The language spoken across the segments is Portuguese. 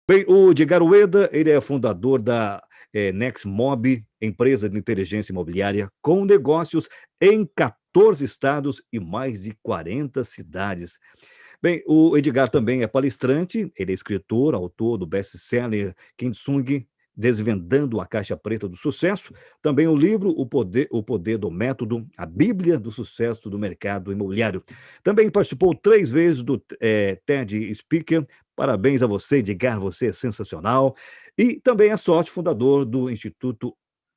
Bem, o Edgar Ueda, ele é fundador da Nexmob, empresa de inteligência imobiliária com negócios em 14 estados e mais de 40 cidades. Bem, o Edgar também é palestrante, ele é escritor, autor do best-seller Kintsugi, Desvendando a Caixa Preta do Sucesso, também o livro O Poder do Método, a Bíblia do Sucesso do Mercado Imobiliário. Também participou 3 vezes do TED Speaker. Parabéns a você, Edgar, você é sensacional. E também é sócio fundador do Instituto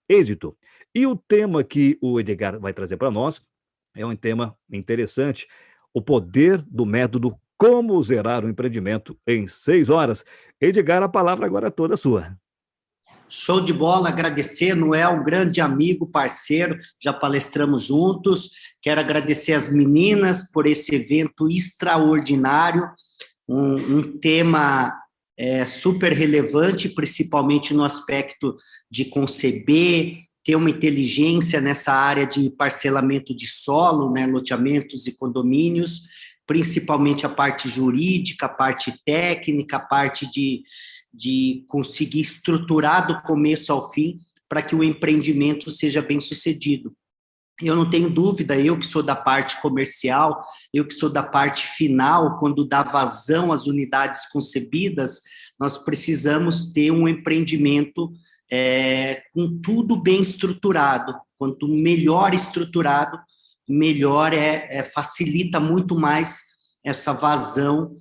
Êxito. E o tema que o Edgar vai trazer para nós é um tema interessante, o poder do método, como zerar o empreendimento em 6 horas. Edgar, a palavra agora é toda sua. Show de bola, agradecer, Noel, um grande amigo, parceiro, já palestramos juntos. Quero agradecer as meninas por esse evento extraordinário, um tema super relevante, principalmente no aspecto de conceber, ter uma inteligência nessa área de parcelamento de solo, né, loteamentos e condomínios, principalmente a parte jurídica, a parte técnica, a parte de conseguir estruturar do começo ao fim para que o empreendimento seja bem sucedido. Eu não tenho dúvida, eu que sou da parte comercial, eu que sou da parte final, quando dá vazão às unidades concebidas, nós precisamos ter um empreendimento com tudo bem estruturado. Quanto melhor estruturado, melhor facilita muito mais essa vazão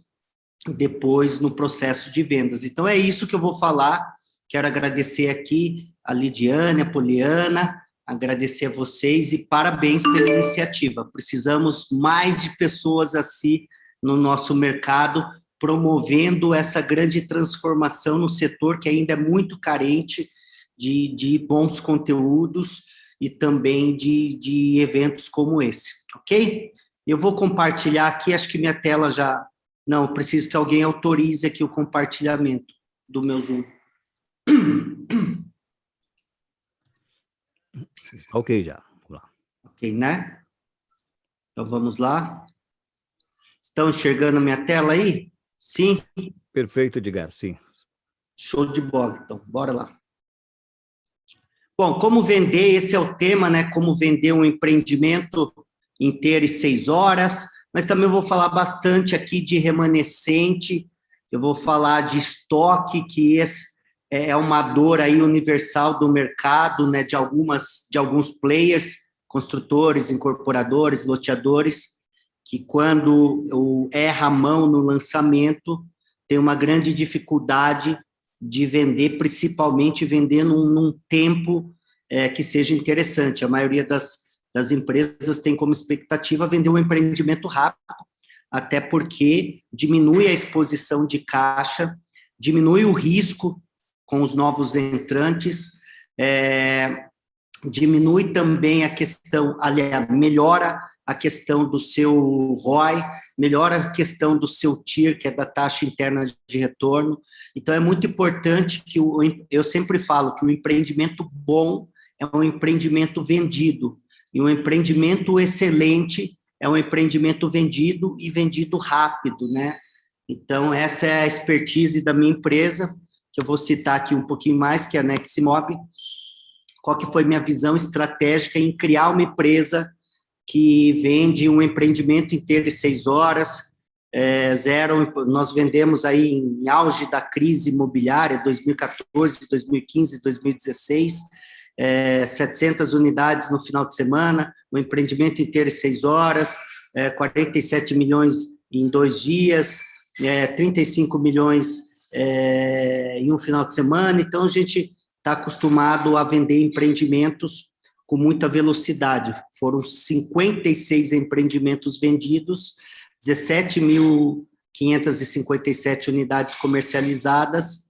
depois no processo de vendas. Então, é isso que eu vou falar. Quero agradecer aqui a Lidiane, a Poliana, agradecer a vocês e parabéns pela iniciativa. Precisamos mais de pessoas assim no nosso mercado, promovendo essa grande transformação no setor que ainda é muito carente de bons conteúdos e também de eventos como esse, ok? Eu vou compartilhar aqui, acho que minha tela já... Não, preciso que alguém autorize aqui o compartilhamento do meu Zoom. Ok, já. Vamos lá. Ok, né? Então, vamos lá. Estão enxergando a minha tela aí? Sim? Perfeito, Edgar, sim. Show de bola, então. Bora lá. Bom, como vender, esse é o tema, né? Como vender um empreendimento inteiro em 6 horas, mas também vou falar bastante aqui de remanescente, eu vou falar de estoque, que esse é uma dor aí universal do mercado, né, de alguns players, construtores, incorporadores, loteadores, que quando erra a mão no lançamento, tem uma grande dificuldade de vender, principalmente vender num tempo que seja interessante. A maioria das empresas tem como expectativa vender um empreendimento rápido, até porque diminui a exposição de caixa, diminui o risco com os novos entrantes, diminui também a questão, aliás, melhora a questão do seu ROI, melhora a questão do seu TIR, que é da taxa interna de retorno. Então, é muito importante que eu sempre falo que o empreendimento bom é um empreendimento vendido, e um empreendimento excelente é um empreendimento vendido e vendido rápido, né? Então, essa é a expertise da minha empresa, que eu vou citar aqui um pouquinho mais, que é a Nexmob. Qual que foi minha visão estratégica em criar uma empresa que vende um empreendimento inteiro em 6 horas, nós vendemos aí em auge da crise imobiliária, 2014, 2015, 2016, 700 unidades no final de semana, um empreendimento inteiro em 6 horas, 47 milhões em 2 dias, 35 milhões em um final de semana. Então, a gente está acostumado a vender empreendimentos com muita velocidade. Foram 56 empreendimentos vendidos, 17.557 unidades comercializadas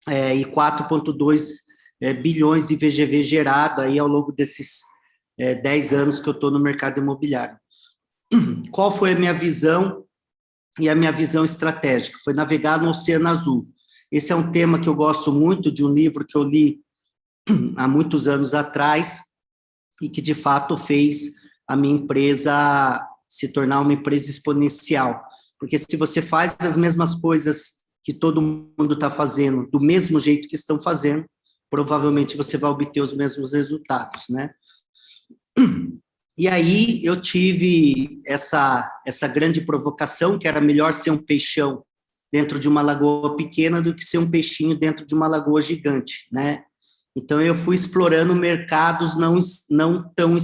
e 4,2 bilhões de VGV gerado aí ao longo desses 10 anos que eu estou no mercado imobiliário. Qual foi a minha visão e a minha visão estratégica? Foi navegar no Oceano Azul. Esse é um tema que eu gosto muito, de um livro que eu li há muitos anos atrás e que, de fato, fez a minha empresa se tornar uma empresa exponencial. Porque se você faz as mesmas coisas que todo mundo está fazendo do mesmo jeito que estão fazendo, provavelmente você vai obter os mesmos resultados, né? E aí eu tive essa grande provocação, que era melhor ser um peixão dentro de uma lagoa pequena do que ser um peixinho dentro de uma lagoa gigante, né? Então eu fui explorando mercados não tão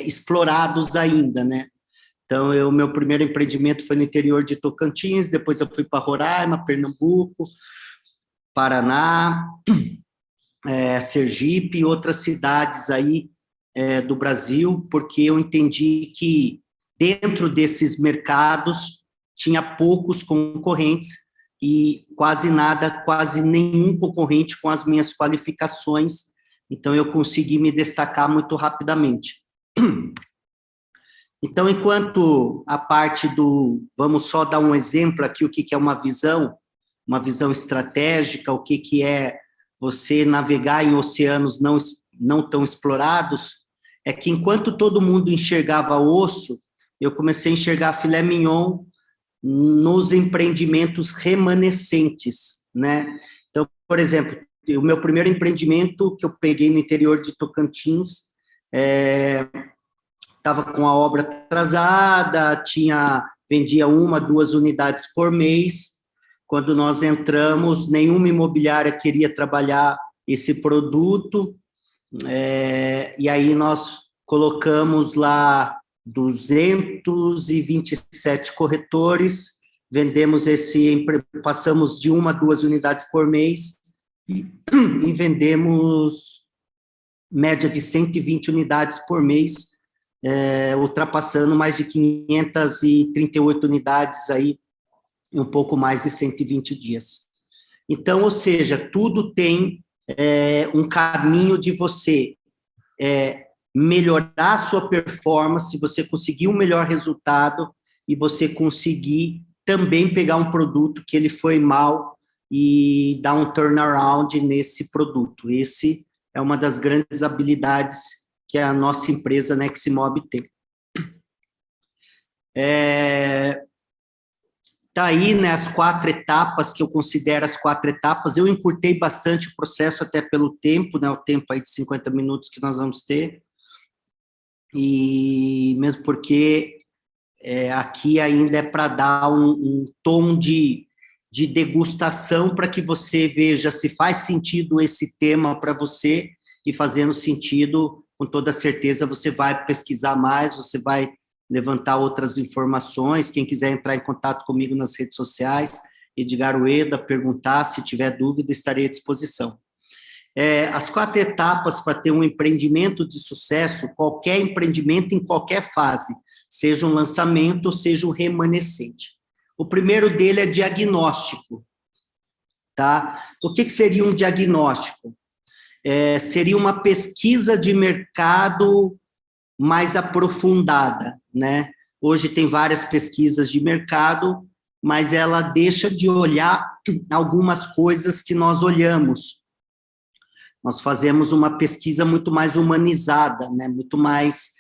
explorados ainda, né? Então, meu primeiro empreendimento foi no interior de Tocantins, depois eu fui para Roraima, Pernambuco, Paraná, Sergipe e outras cidades aí do Brasil, porque eu entendi que dentro desses mercados tinha poucos concorrentes e quase nenhum concorrente com as minhas qualificações, então eu consegui me destacar muito rapidamente. Então, enquanto a parte vamos só dar um exemplo aqui, o que é uma visão estratégica, o que é você navegar em oceanos não tão explorados, é que enquanto todo mundo enxergava osso, eu comecei a enxergar filé mignon nos empreendimentos remanescentes, né? Então, por exemplo, o meu primeiro empreendimento que eu peguei no interior de Tocantins, estava com a obra atrasada, vendia 1, 2 unidades por mês. Quando nós entramos, nenhuma imobiliária queria trabalhar esse produto, e aí nós colocamos lá 227 corretores, passamos de 1 a 2 unidades por mês e vendemos média de 120 unidades por mês, ultrapassando mais de 538 unidades aí, em um pouco mais de 120 dias. Então, ou seja, tudo tem um caminho de você melhorar a sua performance, você conseguir um melhor resultado e você conseguir também pegar um produto que ele foi mal e dar um turnaround nesse produto. Esse é uma das grandes habilidades que a nossa empresa Nexmob tem. Tá aí, né, as 4 etapas, que eu considero as 4 etapas. Eu encurtei bastante o processo, até pelo tempo, né, o tempo aí de 50 minutos que nós vamos ter, e mesmo porque aqui ainda é para dar um tom de degustação para que você veja se faz sentido esse tema para você, e fazendo sentido, com toda certeza você vai pesquisar mais, você vai levantar outras informações. Quem quiser entrar em contato comigo nas redes sociais, Edgar Ueda, perguntar, se tiver dúvida, estarei à disposição. As 4 etapas para ter um empreendimento de sucesso, qualquer empreendimento em qualquer fase, seja um lançamento, seja um remanescente. O primeiro dele é diagnóstico, tá? O que seria um diagnóstico? Seria uma pesquisa de mercado mais aprofundada, né? Hoje tem várias pesquisas de mercado, mas ela deixa de olhar algumas coisas que nós olhamos. Nós fazemos uma pesquisa muito mais humanizada, né? Muito mais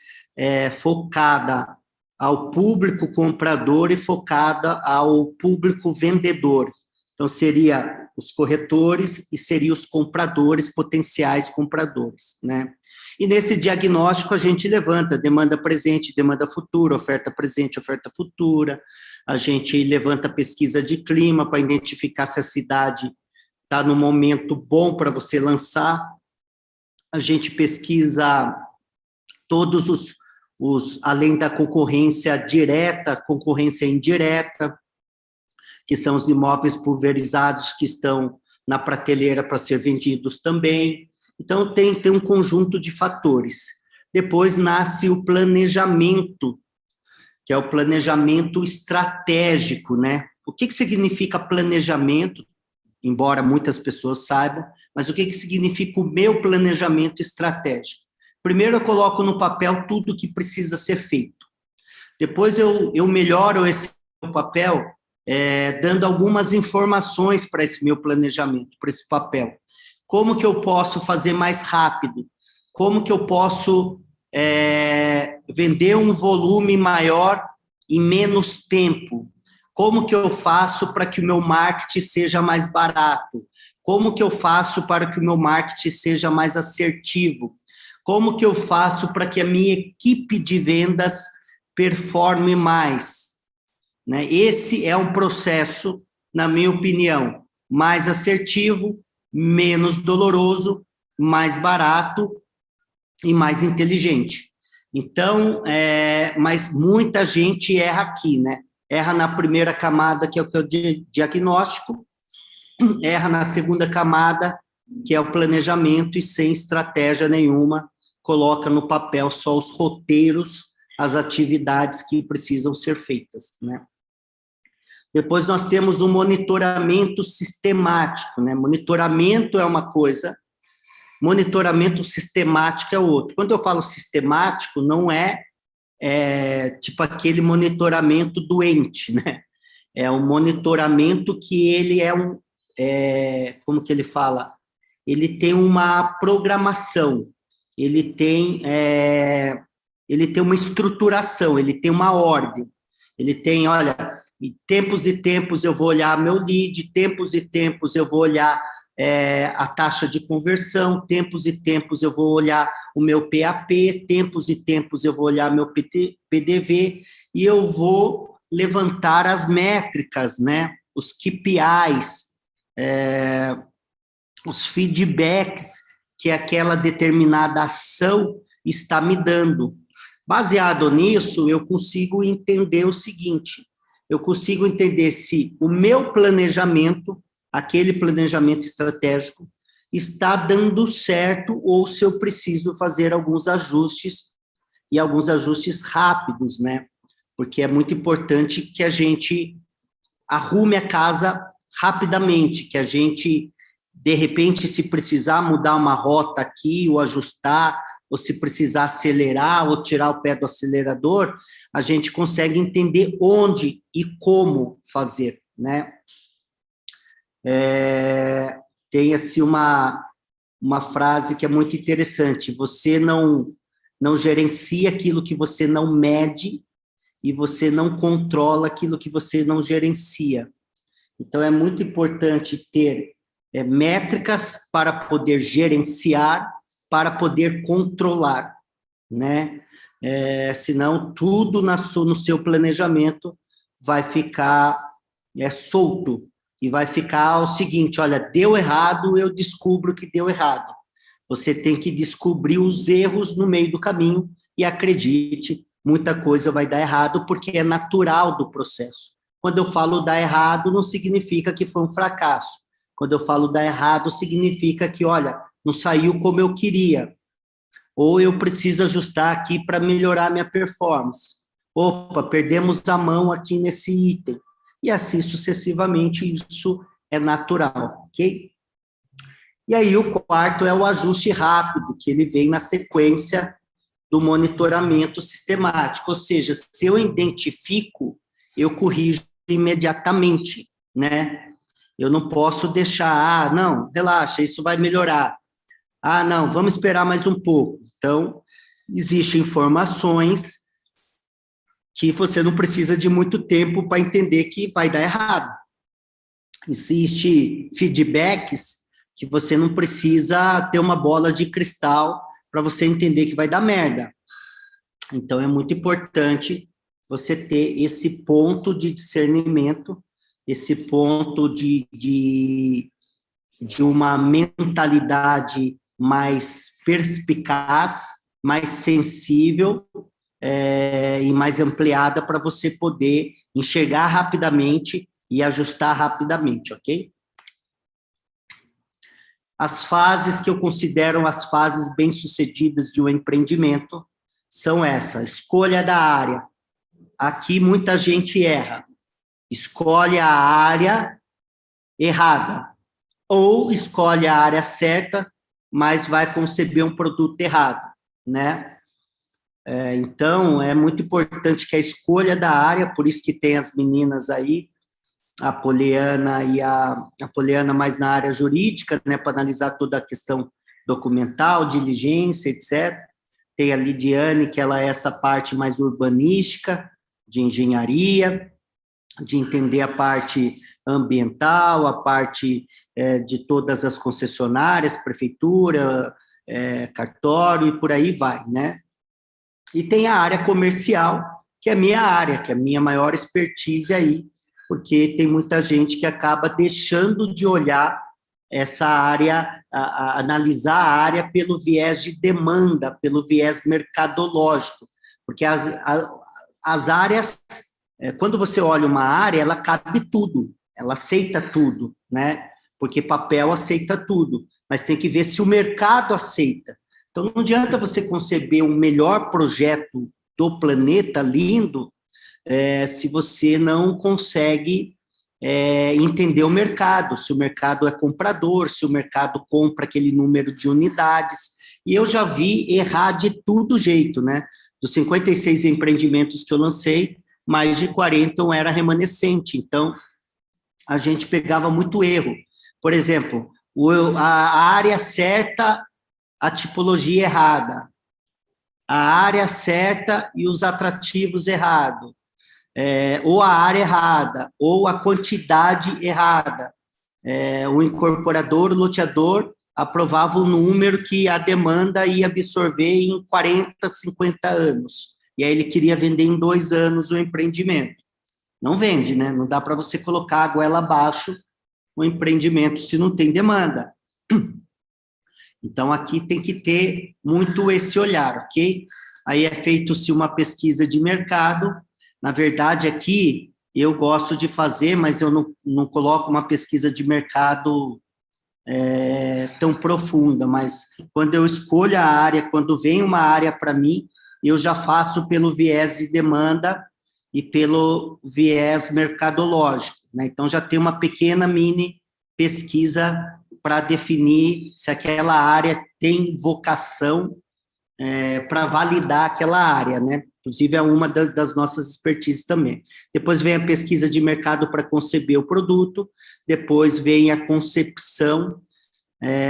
focada ao público comprador e focada ao público vendedor. Então, seria os corretores e seria os compradores, potenciais compradores, né? E nesse diagnóstico a gente levanta demanda presente, demanda futura, oferta presente, oferta futura. A gente levanta pesquisa de clima para identificar se a cidade está no momento bom para você lançar. A gente pesquisa todos além da concorrência direta, concorrência indireta, que são os imóveis pulverizados que estão na prateleira para ser vendidos também. Então, tem um conjunto de fatores. Depois nasce o planejamento, que é o planejamento estratégico, né? O que significa planejamento? Embora muitas pessoas saibam, mas o que significa o meu planejamento estratégico? Primeiro, eu coloco no papel tudo que precisa ser feito. Depois, eu melhoro esse papel dando algumas informações para esse meu planejamento, para esse papel. Como que eu posso fazer mais rápido? Como que eu posso vender um volume maior em menos tempo? Como que eu faço para que o meu marketing seja mais barato? Como que eu faço para que o meu marketing seja mais assertivo? Como que eu faço para que a minha equipe de vendas performe mais? Né? Esse é um processo, na minha opinião, mais assertivo, menos doloroso, mais barato e mais inteligente. Então, mas muita gente erra aqui, né? Erra na primeira camada, que é o diagnóstico, erra na segunda camada, que é o planejamento, e sem estratégia nenhuma, coloca no papel só os roteiros, as atividades que precisam ser feitas, né? Depois nós temos o monitoramento sistemático, né? Monitoramento é uma coisa, monitoramento sistemático é outro. Quando eu falo sistemático, não é tipo aquele monitoramento doente, né? É um monitoramento que ele como que ele fala? Ele tem uma programação, ele tem uma estruturação, ele tem uma ordem, ele tem, olha, tempos e tempos eu vou olhar meu lead, tempos e tempos eu vou olhar a taxa de conversão, tempos e tempos eu vou olhar o meu PAP, tempos e tempos eu vou olhar meu PDV, e eu vou levantar as métricas, né? Os KPIs, os feedbacks que aquela determinada ação está me dando. Baseado nisso, eu consigo entender o seguinte, eu consigo entender se o meu planejamento, aquele planejamento estratégico, está dando certo ou se eu preciso fazer alguns ajustes, e alguns ajustes rápidos, né? Porque é muito importante que a gente arrume a casa rapidamente, que a gente, de repente, se precisar mudar uma rota aqui, ou ajustar, ou se precisar acelerar, ou tirar o pé do acelerador, a gente consegue entender onde e como fazer, né? Tem, assim, uma frase que é muito interessante, você não gerencia aquilo que você não mede, e você não controla aquilo que você não gerencia. Então, é muito importante ter métricas para poder gerenciar, para poder controlar, né? Senão, tudo no seu planejamento vai ficar solto, e vai ficar o seguinte, olha, deu errado, eu descubro que deu errado. Você tem que descobrir os erros no meio do caminho, e acredite, muita coisa vai dar errado, porque é natural do processo. Quando eu falo dar errado, não significa que foi um fracasso. Quando eu falo dar errado, significa que, olha, não saiu como eu queria. Ou eu preciso ajustar aqui para melhorar minha performance. Opa, perdemos a mão aqui nesse item. E assim sucessivamente, isso é natural, ok? E aí o quarto é o ajuste rápido, que ele vem na sequência do monitoramento sistemático, ou seja, se eu identifico, eu corrijo imediatamente, né? Eu não posso deixar, não, relaxa, isso vai melhorar. Não, vamos esperar mais um pouco. Então, existem informações que você não precisa de muito tempo para entender que vai dar errado. Existem feedbacks que você não precisa ter uma bola de cristal para você entender que vai dar merda. Então, é muito importante você ter esse ponto de discernimento, esse ponto de uma mentalidade mais perspicaz, mais sensível e mais ampliada para você poder enxergar rapidamente e ajustar rapidamente, ok? As fases que eu considero as fases bem-sucedidas de um empreendimento são essa: escolha da área. Aqui muita gente erra. Escolhe a área errada. Ou escolhe a área certa, mas vai conceber um produto errado, né? Então, é muito importante que a escolha da área, por isso que tem as meninas aí, a Poliana e a Poliana mais na área jurídica, né, para analisar toda a questão documental, diligência, etc. Tem a Lidiane, que ela é essa parte mais urbanística, de engenharia. de entender a parte ambiental, a parte de todas as concessionárias, prefeitura, cartório e por aí vai, né? E tem a área comercial, que é a minha área, que é a minha maior expertise aí, porque tem muita gente que acaba deixando de olhar essa área, analisar a área pelo viés de demanda, pelo viés mercadológico, porque as áreas, quando você olha uma área, ela cabe tudo, ela aceita tudo, né? Porque papel aceita tudo, mas tem que ver se o mercado aceita. Então, não adianta você conceber o melhor projeto do planeta lindo se você não consegue entender o mercado, se o mercado é comprador, se o mercado compra aquele número de unidades. E eu já vi errar de todo jeito, né? Dos 56 empreendimentos que eu lancei, mais de 40 era remanescente. Então, a gente pegava muito erro. Por exemplo, a área certa, a tipologia errada, a área certa e os atrativos errados, ou a área errada, ou a quantidade errada. O incorporador, o loteador, aprovava o número que a demanda ia absorver em 40, 50 anos. E aí ele queria vender em 2 anos o empreendimento. Não vende, né? Não dá para você colocar a goela abaixo o empreendimento se não tem demanda. Então, aqui tem que ter muito esse olhar, ok? Aí é feito-se uma pesquisa de mercado. Na verdade, aqui, eu gosto de fazer, mas eu não coloco uma pesquisa de mercado tão profunda, mas quando eu escolho a área, quando vem uma área para mim, eu já faço pelo viés de demanda e pelo viés mercadológico, né? Então, já tem uma pequena mini pesquisa para definir se aquela área tem vocação para validar aquela área, né? Inclusive, é uma das nossas expertises também. Depois vem a pesquisa de mercado para conceber o produto, depois vem a concepção,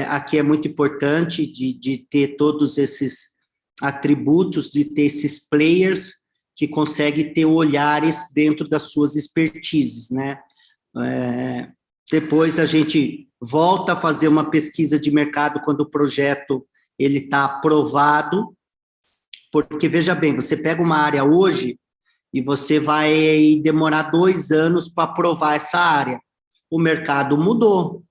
aqui é muito importante de ter todos esses atributos, de ter esses players que conseguem ter olhares dentro das suas expertises, né? Depois a gente volta a fazer uma pesquisa de mercado quando o projeto ele está aprovado, porque, veja bem, você pega uma área hoje e você vai demorar 2 anos para aprovar essa área. O mercado mudou,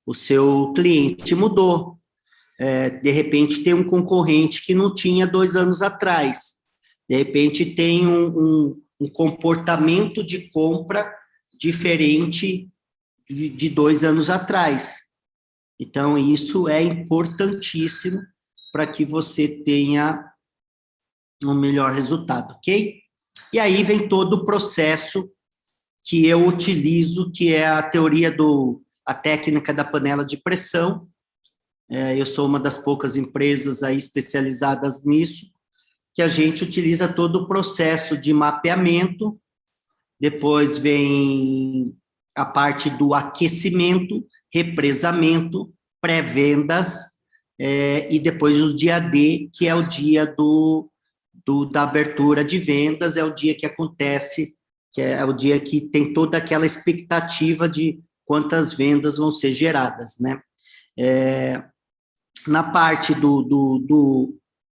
o seu cliente mudou. De repente, tem um concorrente que não tinha 2 anos atrás. De repente, tem um comportamento de compra diferente de 2 anos atrás. Então, isso é importantíssimo para que você tenha um melhor resultado, ok? E aí vem todo o processo que eu utilizo, que é a teoria a técnica da panela de pressão. Eu sou uma das poucas empresas aí especializadas nisso, que a gente utiliza todo o processo de mapeamento, depois vem a parte do aquecimento, represamento, pré-vendas, e depois o dia D, que é o dia da abertura de vendas, é o dia que acontece, que é o dia que tem toda aquela expectativa de quantas vendas vão ser geradas, né? Na parte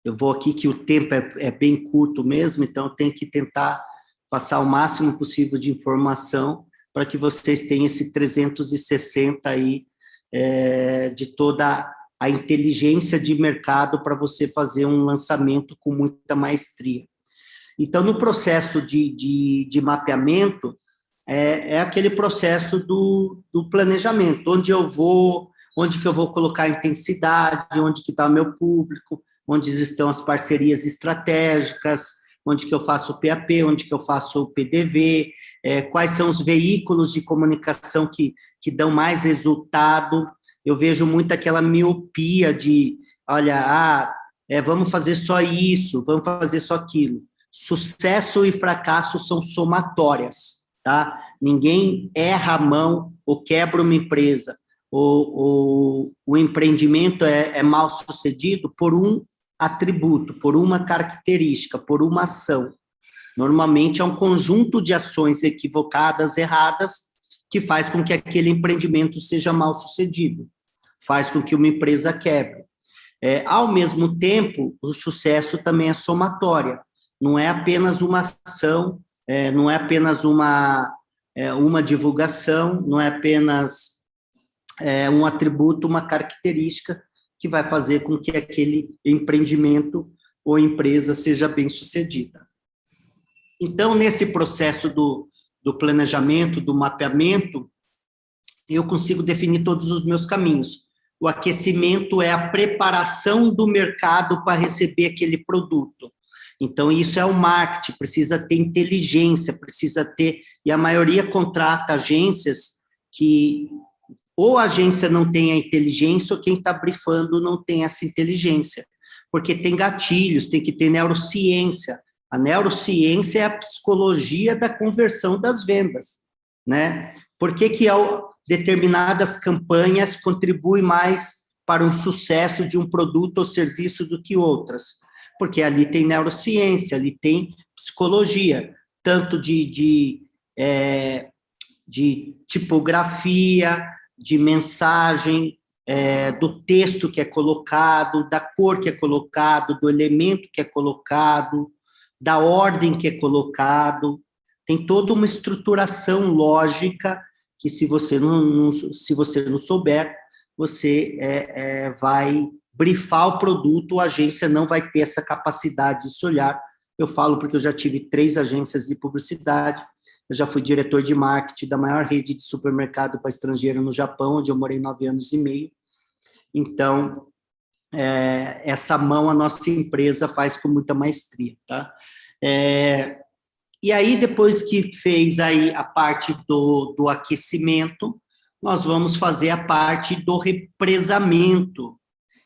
eu vou aqui que o tempo é bem curto mesmo, então tem que tentar passar o máximo possível de informação para que vocês tenham esse 360 aí de toda a inteligência de mercado para você fazer um lançamento com muita maestria. Então, no processo de mapeamento, é aquele processo do planejamento, onde que eu vou colocar a intensidade, onde que está o meu público, onde estão as parcerias estratégicas, onde que eu faço o PAP, onde que eu faço o PDV, quais são os veículos de comunicação que dão mais resultado. Eu vejo muito aquela miopia de, olha, vamos fazer só isso, vamos fazer só aquilo. Sucesso e fracasso são somatórias, tá? Ninguém erra a mão ou quebra uma empresa, ou o empreendimento é mal sucedido por um atributo, por uma característica, por uma ação. Normalmente é um conjunto de ações equivocadas, erradas, que faz com que aquele empreendimento seja mal sucedido, faz com que uma empresa quebre. Ao mesmo tempo, o sucesso também é somatória, não é apenas uma ação, não é apenas uma divulgação, não é apenas um atributo, uma característica que vai fazer com que aquele empreendimento ou empresa seja bem sucedida. Então, nesse processo do planejamento, do mapeamento, eu consigo definir todos os meus caminhos. O aquecimento é a preparação do mercado para receber aquele produto. Então, isso é o marketing, precisa ter inteligência, precisa ter... E a maioria contrata agências que ou a agência não tem a inteligência ou quem está brifando não tem essa inteligência. Porque tem gatilhos, tem que ter neurociência. A neurociência é a psicologia da conversão das vendas, né? Por que determinadas campanhas contribuem mais para um sucesso de um produto ou serviço do que outras? Porque ali tem neurociência, ali tem psicologia, tanto de tipografia, de mensagem, do texto que é colocado, da cor que é colocado, do elemento que é colocado, da ordem que é colocado. Tem toda uma estruturação lógica que, se você não souber, você vai brifar o produto, a agência não vai ter essa capacidade de se olhar. Eu falo porque eu já tive 3 agências de publicidade, eu já fui diretor de marketing da maior rede de supermercado para estrangeiro no Japão, onde eu morei 9 anos e meio. Então, essa mão a nossa empresa faz com muita maestria, tá? E aí, depois que fez aí a parte do aquecimento, nós vamos fazer a parte do represamento.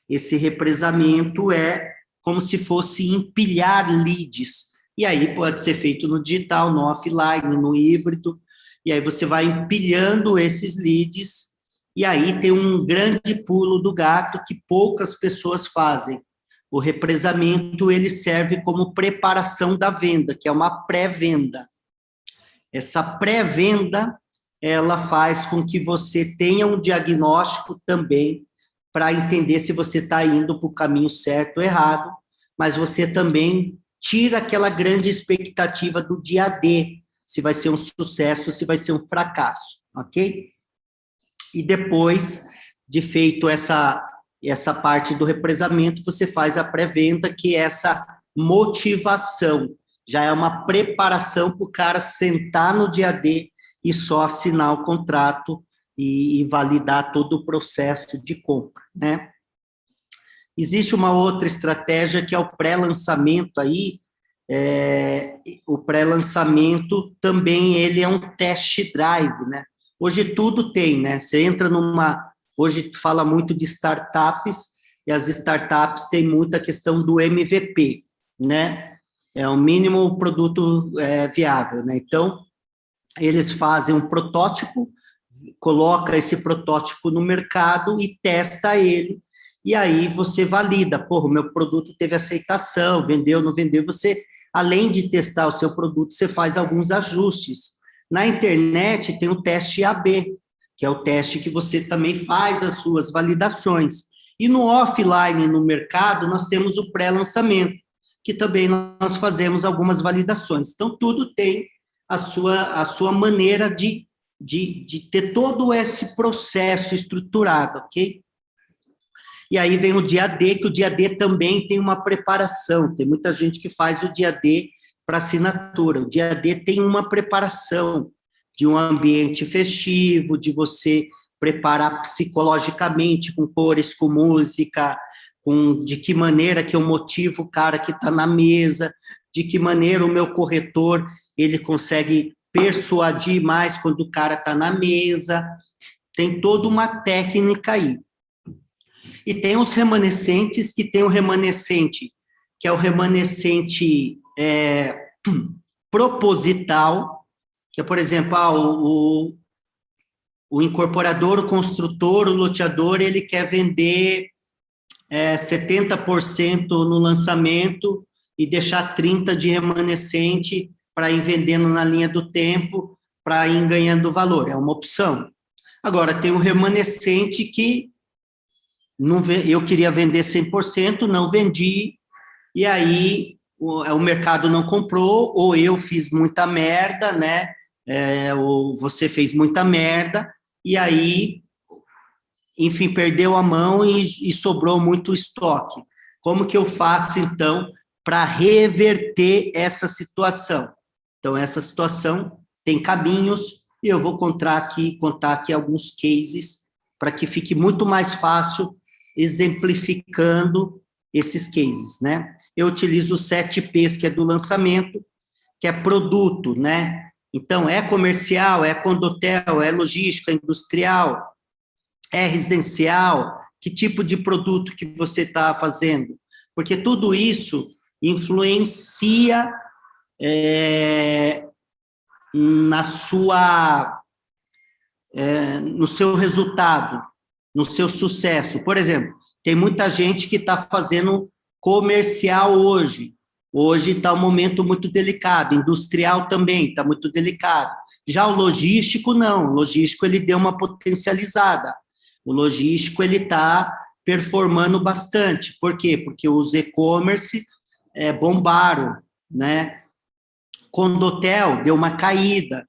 Esse represamento é como se fosse empilhar leads. E aí pode ser feito no digital, no offline, no híbrido. E aí você vai empilhando esses leads. E aí tem um grande pulo do gato que poucas pessoas fazem. O represamento, ele serve como preparação da venda, que é uma pré-venda. Essa pré-venda, ela faz com que você tenha um diagnóstico também para entender se você está indo para o caminho certo ou errado, mas você também tira aquela grande expectativa do dia D, se vai ser um sucesso, se vai ser um fracasso, ok? E depois de feito essa parte do represamento, você faz a pré-venda, que é essa motivação, já é uma preparação para o cara sentar no dia D e só assinar o contrato e validar todo o processo de compra, né? Existe uma outra estratégia que é o pré-lançamento aí. O pré-lançamento também ele é um test drive, né? Hoje tudo tem, né? Você entra hoje fala muito de startups, e as startups têm muita questão do MVP, né? É o mínimo produto viável, né? Então, eles fazem um protótipo, coloca esse protótipo no mercado e testa ele, e aí você valida, o meu produto teve aceitação, vendeu, não vendeu, você, além de testar o seu produto, você faz alguns ajustes. Na internet tem o teste AB, que é o teste que você também faz as suas validações. E no offline, no mercado, nós temos o pré-lançamento, que também nós fazemos algumas validações. Então, tudo tem a sua maneira de ter todo esse processo estruturado, ok? E aí vem o dia D, que o dia D também tem uma preparação. Tem muita gente que faz o dia D para assinatura. O dia D tem uma preparação de um ambiente festivo, de você preparar psicologicamente, com cores, com música, de que maneira que eu motivo o cara que está na mesa, de que maneira o meu corretor ele consegue persuadir mais quando o cara está na mesa. Tem toda uma técnica aí. E tem os remanescentes, que tem o remanescente, que é o remanescente proposital, que é, por exemplo, o incorporador, o construtor, o loteador, ele quer vender 70% no lançamento e deixar 30% de remanescente para ir vendendo na linha do tempo, para ir ganhando valor, é uma opção. Agora, tem o remanescente que eu queria vender 100%, não vendi, e aí o mercado não comprou, ou eu fiz muita merda, né? Ou você fez muita merda, e aí, enfim, perdeu a mão e sobrou muito estoque. Como que eu faço, então, para reverter essa situação? Então, essa situação tem caminhos, e eu vou contar aqui alguns cases para que fique muito mais fácil exemplificando esses cases, né? Eu utilizo os 7 P's, que é do lançamento, que é produto, né? Então, é comercial, é condotel, é logística, industrial, é residencial, que tipo de produto que você está fazendo? Porque tudo isso influencia no seu resultado, no seu sucesso. Por exemplo, tem muita gente que está fazendo comercial hoje. Hoje está um momento muito delicado, industrial também está muito delicado. Já o logístico, não. O logístico, ele deu uma potencializada. O logístico, ele está performando bastante. Por quê? Porque os e-commerce bombaram, né? Condotel deu uma caída,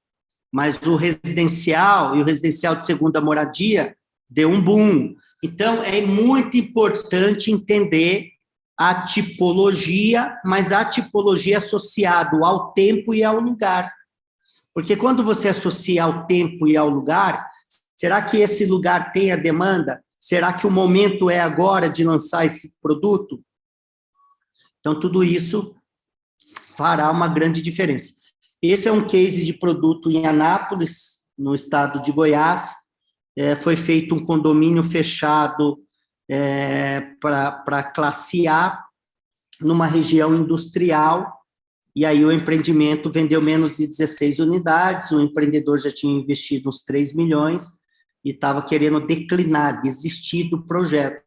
mas o residencial e o residencial de segunda moradia deu um boom. Então, é muito importante entender a tipologia, mas a tipologia associada ao tempo e ao lugar. Porque quando você associa ao tempo e ao lugar, será que esse lugar tem a demanda? Será que o momento é agora de lançar esse produto? Então, tudo isso fará uma grande diferença. Esse é um case de produto em Anápolis, no estado de Goiás. Foi feito um condomínio fechado para classe A, numa região industrial, e aí o empreendimento vendeu menos de 16 unidades, o empreendedor já tinha investido uns 3 milhões e estava querendo declinar, desistir do projeto.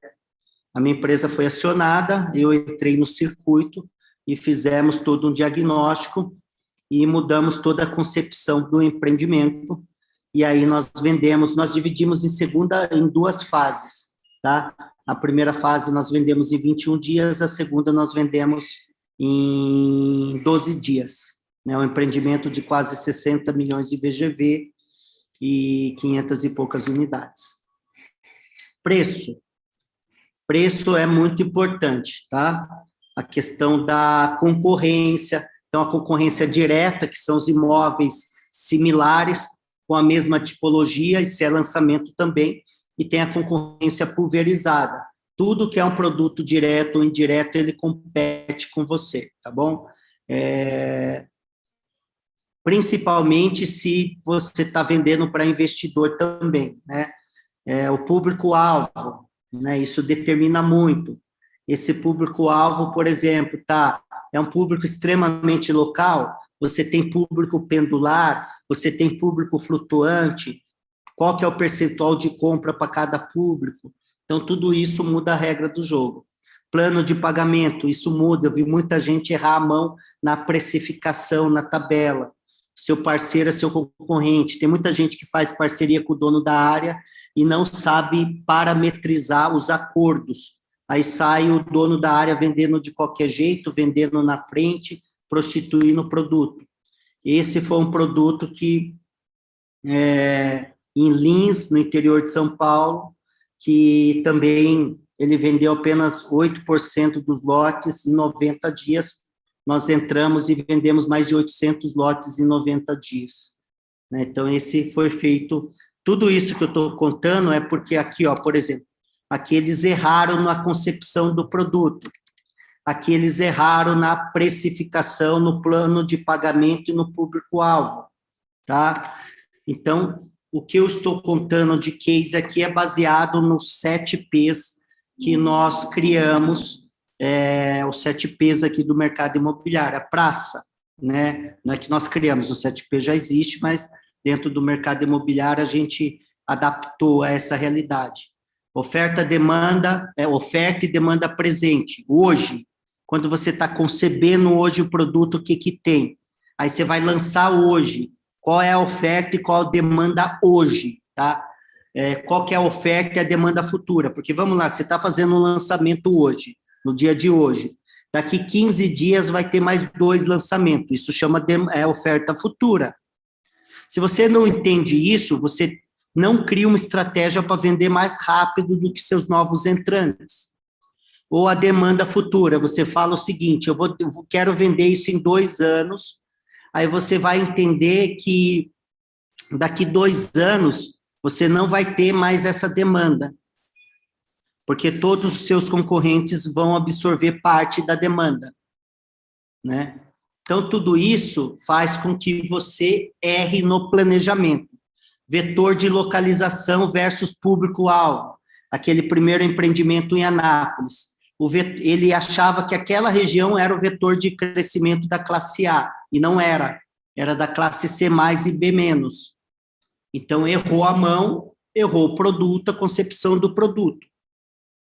A minha empresa foi acionada, eu entrei no circuito e fizemos todo um diagnóstico e mudamos toda a concepção do empreendimento. E aí nós dividimos em 2 fases, tá? A primeira fase nós vendemos em 21 dias, a segunda nós vendemos em 12 dias. Né? Um empreendimento de quase 60 milhões de VGV e 500 e poucas unidades. Preço. Preço é muito importante, tá? A questão da concorrência, então a concorrência direta, que são os imóveis similares, com a mesma tipologia, e se é lançamento também, e tem a concorrência pulverizada. Tudo que é um produto direto ou indireto, ele compete com você, tá bom? Principalmente se você está vendendo para investidor também, né? O público-alvo, né? Isso determina muito. Esse público-alvo, por exemplo, é um público extremamente local, você tem público pendular, você tem público flutuante, qual que é o percentual de compra para cada público? Então, tudo isso muda a regra do jogo. Plano de pagamento, isso muda, eu vi muita gente errar a mão na precificação, na tabela. Seu parceiro é seu concorrente, tem muita gente que faz parceria com o dono da área e não sabe parametrizar os acordos. Aí sai o dono da área vendendo de qualquer jeito, vendendo na frente, prostituindo o produto. Esse foi um produto que, em Lins, no interior de São Paulo, que também ele vendeu apenas 8% dos lotes em 90 dias. Nós entramos e vendemos mais de 800 lotes em 90 dias. Né? Então, esse foi feito... Tudo isso que eu estou contando é porque aqui, ó, por exemplo, aqui eles erraram na concepção do produto. Aqui eles erraram na precificação, no plano de pagamento e no público-alvo, tá? Então, o que eu estou contando de case aqui é baseado nos 7 P's que nós criamos, os 7 P's aqui do mercado imobiliário, a praça, né? Não é que nós criamos, o 7 P já existe, mas dentro do mercado imobiliário a gente adaptou a essa realidade. Oferta e demanda presente. Hoje, quando você está concebendo hoje o produto, o que tem? Aí você vai lançar hoje. Qual é a oferta e qual a demanda hoje, tá? Qual que é a oferta e a demanda futura? Porque, vamos lá, você está fazendo um lançamento hoje, no dia de hoje. Daqui 15 dias vai ter mais 2 lançamentos. Isso chama de oferta futura. Se você não entende isso, você não cria uma estratégia para vender mais rápido do que seus novos entrantes. Ou a demanda futura, você fala o seguinte, eu quero vender isso em 2 anos, aí você vai entender que daqui 2 anos você não vai ter mais essa demanda, porque todos os seus concorrentes vão absorver parte da demanda, né? Então, tudo isso faz com que você erre no planejamento. Vetor de localização versus público-alvo. Aquele primeiro empreendimento em Anápolis. Ele achava que aquela região era o vetor de crescimento da classe A, e não era. Era da classe C+, e B-. Então, errou a mão, errou o produto, a concepção do produto,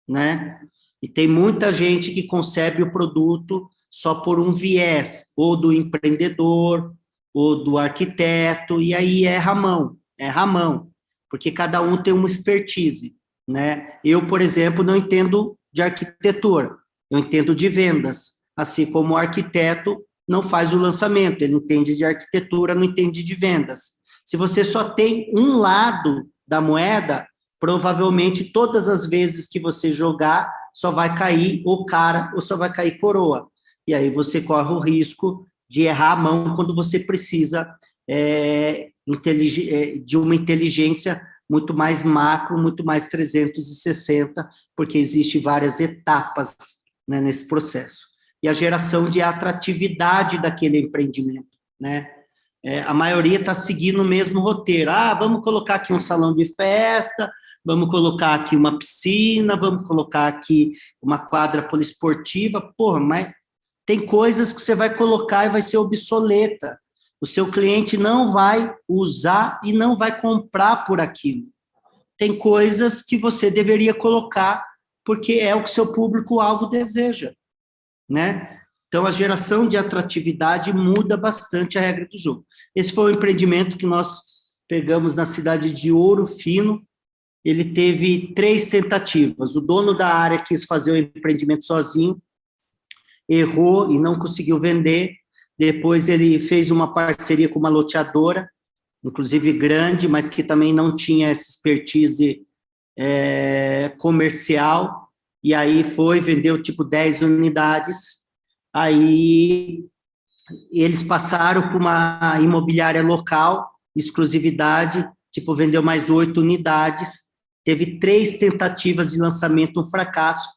né? E tem muita gente que concebe o produto só por um viés, ou do empreendedor, ou do arquiteto, e aí erra a mão, porque cada um tem uma expertise, né? Eu, por exemplo, não entendo de arquitetura, eu entendo de vendas, assim como o arquiteto não faz o lançamento, ele entende de arquitetura, não entende de vendas. Se você só tem um lado da moeda, provavelmente todas as vezes que você jogar, só vai cair ou cara ou só vai cair coroa. E aí você corre o risco de errar a mão quando você precisa de uma inteligência muito mais macro, muito mais 360, porque existe várias etapas, né, nesse processo. E a geração de atratividade daquele empreendimento, né? A maioria está seguindo o mesmo roteiro. Vamos colocar aqui um salão de festa, vamos colocar aqui uma piscina, vamos colocar aqui uma quadra poliesportiva. Porra, mas tem coisas que você vai colocar e vai ser obsoleta. O seu cliente não vai usar e não vai comprar por aquilo. Tem coisas que você deveria colocar porque é o que seu público-alvo deseja, né? Então, a geração de atratividade muda bastante a regra do jogo. Esse foi um empreendimento que nós pegamos na cidade de Ouro Fino. Ele teve 3 tentativas. O dono da área quis fazer o empreendimento sozinho, errou e não conseguiu vender. Depois ele fez uma parceria com uma loteadora, inclusive grande, mas que também não tinha essa expertise comercial, e aí vendeu tipo 10 unidades. Aí eles passaram para uma imobiliária local, exclusividade, tipo, vendeu mais 8 unidades, teve 3 tentativas de lançamento, um fracasso,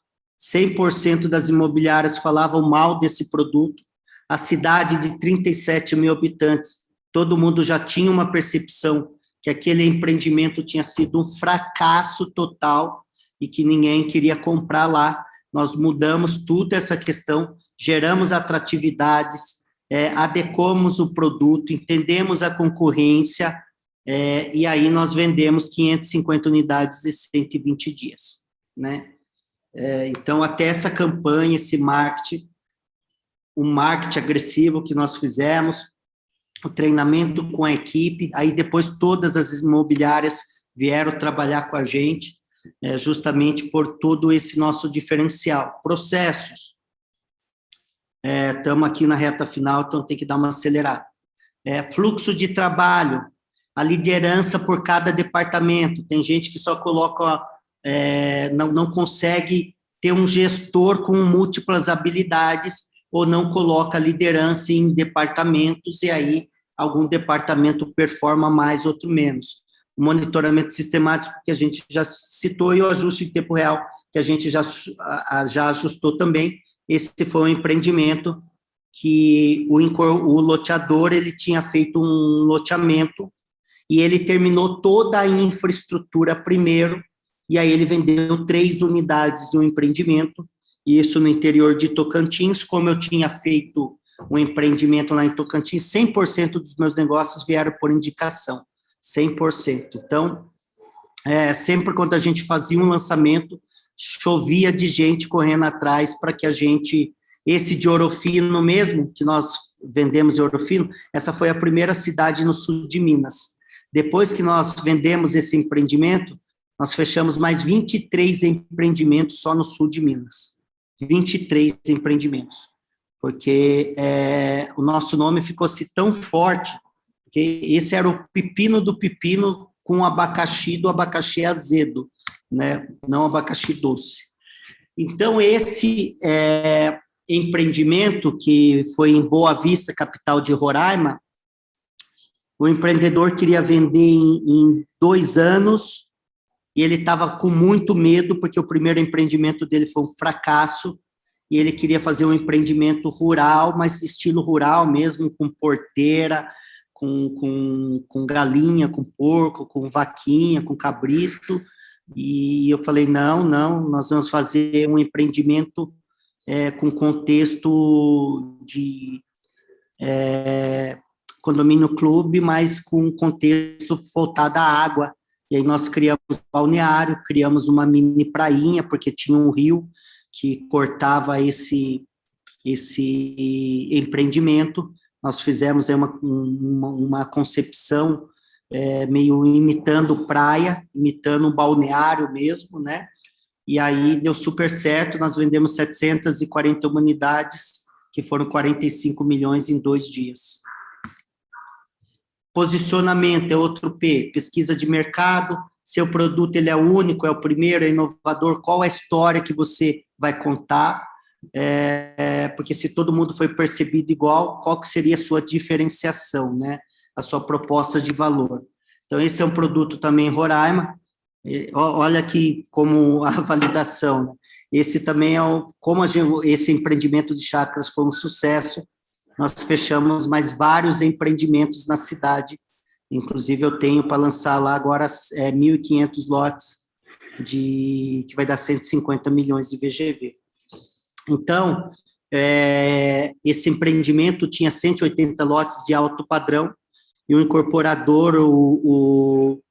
100% das imobiliárias falavam mal desse produto, a cidade de 37 mil habitantes, todo mundo já tinha uma percepção que aquele empreendimento tinha sido um fracasso total e que ninguém queria comprar lá. Nós mudamos tudo essa questão, geramos atratividades, adequamos o produto, entendemos a concorrência, e aí nós vendemos 550 unidades em 120 dias, né? Então, até essa campanha, esse marketing, o marketing agressivo que nós fizemos, o treinamento com a equipe, aí depois todas as imobiliárias vieram trabalhar com a gente, justamente por todo esse nosso diferencial. Processos. Estamos aqui na reta final, então tem que dar uma acelerada. Fluxo de trabalho, a liderança por cada departamento. Tem gente que só coloca, não consegue ter um gestor com múltiplas habilidades ou não coloca liderança em departamentos e aí algum departamento performa mais, outro menos. O monitoramento sistemático que a gente já citou e o ajuste em tempo real que a gente já ajustou também. Esse foi um empreendimento que o loteador ele tinha feito um loteamento e ele terminou toda a infraestrutura primeiro, e aí ele vendeu 3 unidades de um empreendimento, isso no interior de Tocantins. Como eu tinha feito um empreendimento lá em Tocantins, 100% dos meus negócios vieram por indicação, 100%. Então, sempre quando a gente fazia um lançamento, chovia de gente correndo atrás para que a gente, esse de Ouro Fino mesmo, que nós vendemos em Ouro Fino, essa foi a primeira cidade no sul de Minas. Depois que nós vendemos esse empreendimento, nós fechamos mais 23 empreendimentos só no sul de Minas. 23 empreendimentos. Porque o nosso nome ficou-se tão forte, porque esse era o pepino do pepino com abacaxi do abacaxi azedo, né? Não abacaxi doce. Então, esse empreendimento, que foi em Boa Vista, capital de Roraima, o empreendedor queria vender em 2 anos, e ele estava com muito medo, porque o primeiro empreendimento dele foi um fracasso, e ele queria fazer um empreendimento rural, mas estilo rural mesmo, com porteira, com galinha, com porco, com vaquinha, com cabrito, e eu falei, não, nós vamos fazer um empreendimento com contexto de condomínio clube, mas com contexto voltado à água. E aí nós criamos um balneário, criamos uma mini prainha, porque tinha um rio que cortava esse empreendimento. Nós fizemos uma concepção meio imitando praia, imitando um balneário mesmo, né? E aí deu super certo, nós vendemos 740 unidades, que foram 45 milhões em 2 dias. Posicionamento é outro P, pesquisa de mercado, seu produto ele é único, é o primeiro, é inovador, qual é a história que você vai contar, porque se todo mundo foi percebido igual, qual que seria a sua diferenciação, né? A sua proposta de valor. Então, esse é um produto também em Roraima. Olha aqui como a validação, né? Esse também esse empreendimento de chácaras foi um sucesso, nós fechamos mais vários empreendimentos na cidade, inclusive eu tenho para lançar lá agora 1.500 lotes, que vai dar 150 milhões de VGV. Então, esse empreendimento tinha 180 lotes de alto padrão, e o incorporador, o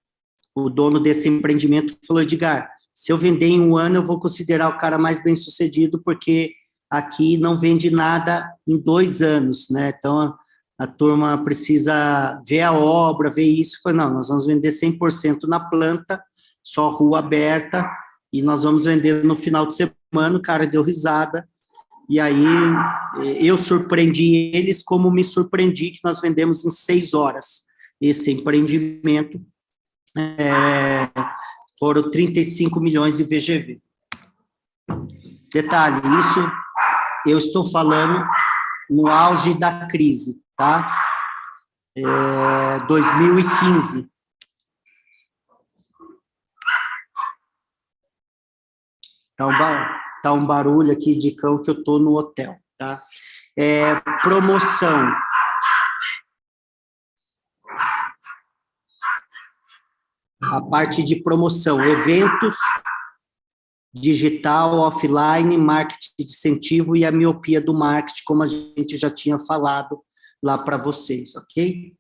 dono desse empreendimento, falou, Edgar, se eu vender em 1 ano, eu vou considerar o cara mais bem-sucedido, porque aqui não vende nada em 2 anos, né? Então, a turma precisa ver a obra, ver isso. Falei, não, nós vamos vender 100% na planta, só rua aberta, e nós vamos vender no final de semana. O cara deu risada, e aí eu surpreendi eles como me surpreendi, que nós vendemos em 6 horas esse empreendimento. Foram 35 milhões de VGV. Detalhe, isso eu estou falando no auge da crise, tá? 2015. Tá um barulho aqui de cão que eu tô no hotel, tá? Promoção. A parte de promoção, eventos, digital, offline, marketing de incentivo e a miopia do marketing, como a gente já tinha falado lá para vocês, ok?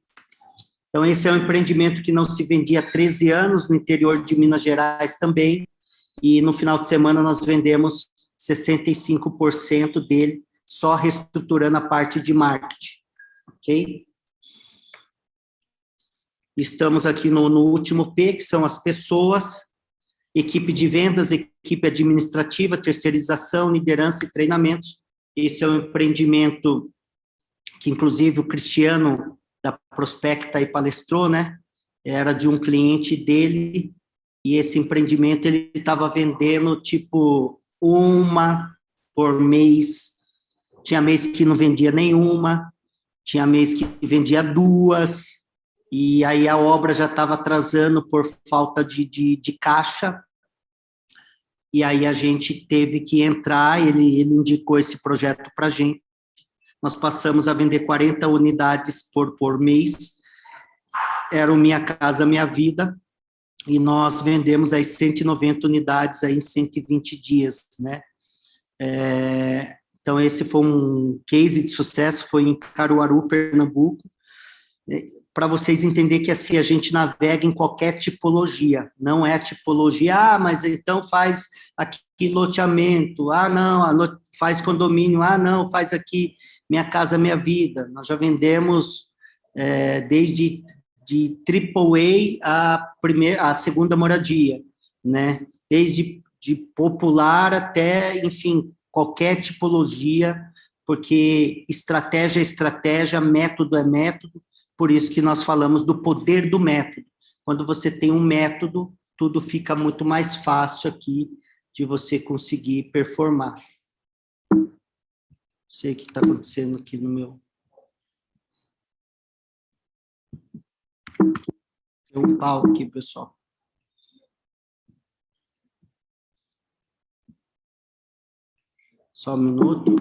Então, esse é um empreendimento que não se vendia há 13 anos, no interior de Minas Gerais também, e no final de semana nós vendemos 65% dele, só reestruturando a parte de marketing, ok? Estamos aqui no último P, que são as pessoas, equipe de vendas, equipe administrativa, terceirização, liderança e treinamentos. Esse é um empreendimento que, inclusive, o Cristiano, da Prospecta, aí palestrou, né? Era de um cliente dele, e esse empreendimento ele estava vendendo, tipo, 1 por mês. Tinha mês que não vendia nenhuma, tinha mês que vendia 2, e aí a obra já estava atrasando por falta de caixa, e aí a gente teve que entrar, ele indicou esse projeto para a gente, nós passamos a vender 40 unidades por mês, era o Minha Casa Minha Vida, e nós vendemos aí 190 unidades aí em 120 dias, né? Então, esse foi um case de sucesso, foi em Caruaru, Pernambuco, para vocês entenderem que assim, a gente navega em qualquer tipologia, não é tipologia, mas então faz aqui loteamento, não, faz condomínio, não, faz aqui Minha Casa Minha Vida. Nós já vendemos desde de AAA a segunda moradia, né? Desde de popular até, enfim, qualquer tipologia, porque estratégia é estratégia, método é método, por isso que nós falamos do poder do método. Quando você tem um método, tudo fica muito mais fácil aqui de você conseguir performar. Não sei o que está acontecendo aqui no meu... Tem um pau aqui, pessoal. Só um minuto.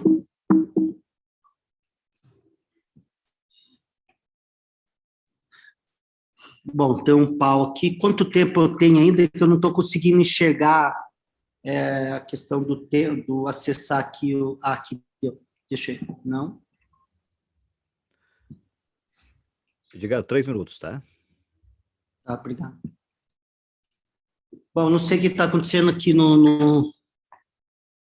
Bom, tem um pau aqui. Quanto tempo eu tenho ainda que eu não estou conseguindo enxergar a questão do tempo, do acessar aqui o... aqui deu. Deixa eu... Não? Edgar, 3 minutos, tá? Tá, obrigado. Bom, não sei o que está acontecendo aqui no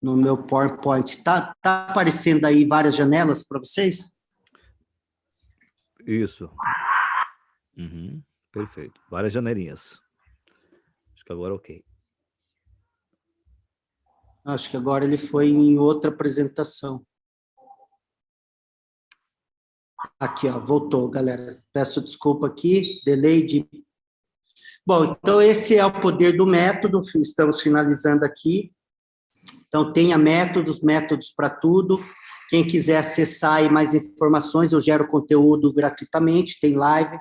meu PowerPoint. Tá aparecendo aí várias janelas para vocês? Isso. Uhum, perfeito. Várias janelinhas. Acho que agora ok. Acho que agora ele foi em outra apresentação. Aqui, ó, voltou, galera. Peço desculpa aqui, delay de... Bom, então esse é o poder do método, estamos finalizando aqui. Então, tenha métodos para tudo. Quem quiser acessar aí mais informações, eu gero conteúdo gratuitamente, tem live,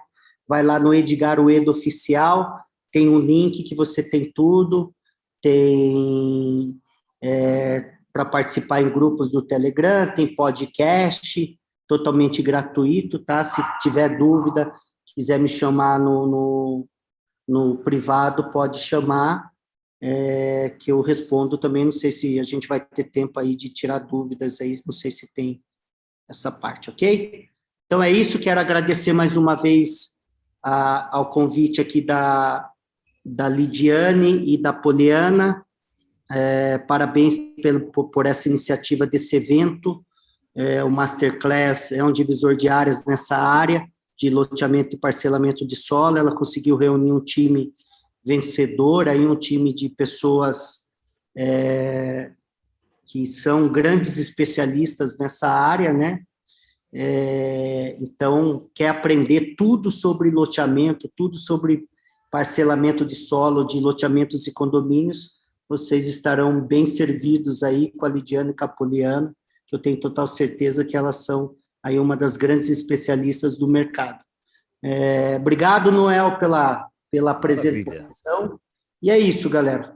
vai lá no Edgar Uedo Oficial, tem um link que você tem tudo, tem para participar em grupos do Telegram, tem podcast, totalmente gratuito, tá? Se tiver dúvida, quiser me chamar no privado, pode chamar, que eu respondo também. Não sei se a gente vai ter tempo aí de tirar dúvidas aí, não sei se tem essa parte, ok? Então é isso, quero agradecer mais uma vez ao convite aqui da Lidiane e da Poliana, parabéns por essa iniciativa desse evento, o Masterclass é um divisor de áreas nessa área de loteamento e parcelamento de solo. Ela conseguiu reunir um time vencedor, aí um time de pessoas que são grandes especialistas nessa área, né? Então, quer aprender tudo sobre loteamento, tudo sobre parcelamento de solo, de loteamentos e condomínios, vocês estarão bem servidos aí com a Lidiane e com a Poliana, que eu tenho total certeza que elas são aí uma das grandes especialistas do mercado. Obrigado, Noel, pela apresentação. Maravilha. E é isso, galera.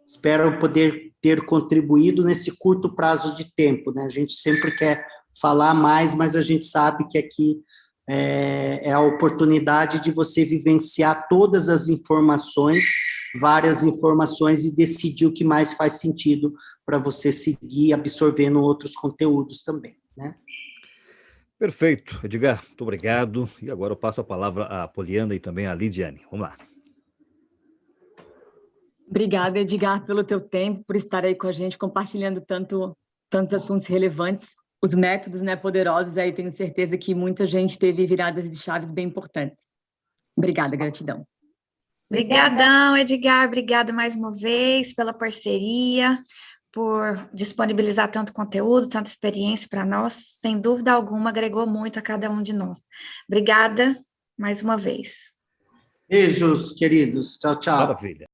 Espero poder ter contribuído nesse curto prazo de tempo, né? A gente sempre quer falar mais, mas a gente sabe que aqui é a oportunidade de você vivenciar todas as informações, várias informações, e decidir o que mais faz sentido para você seguir absorvendo outros conteúdos também, né? Perfeito, Edgar, muito obrigado. E agora eu passo a palavra à Poliana e também à Lidiane. Vamos lá. Obrigada, Edgar, pelo teu tempo, por estar aí com a gente, compartilhando tantos assuntos relevantes, os métodos, né, poderosos. Aí tenho certeza que muita gente teve viradas de chaves bem importantes. Obrigada, gratidão. Obrigadão, Edgar, obrigada mais uma vez pela parceria, por disponibilizar tanto conteúdo, tanta experiência para nós. Sem dúvida alguma, agregou muito a cada um de nós. Obrigada mais uma vez. Beijos, queridos. Tchau, tchau. Maravilha.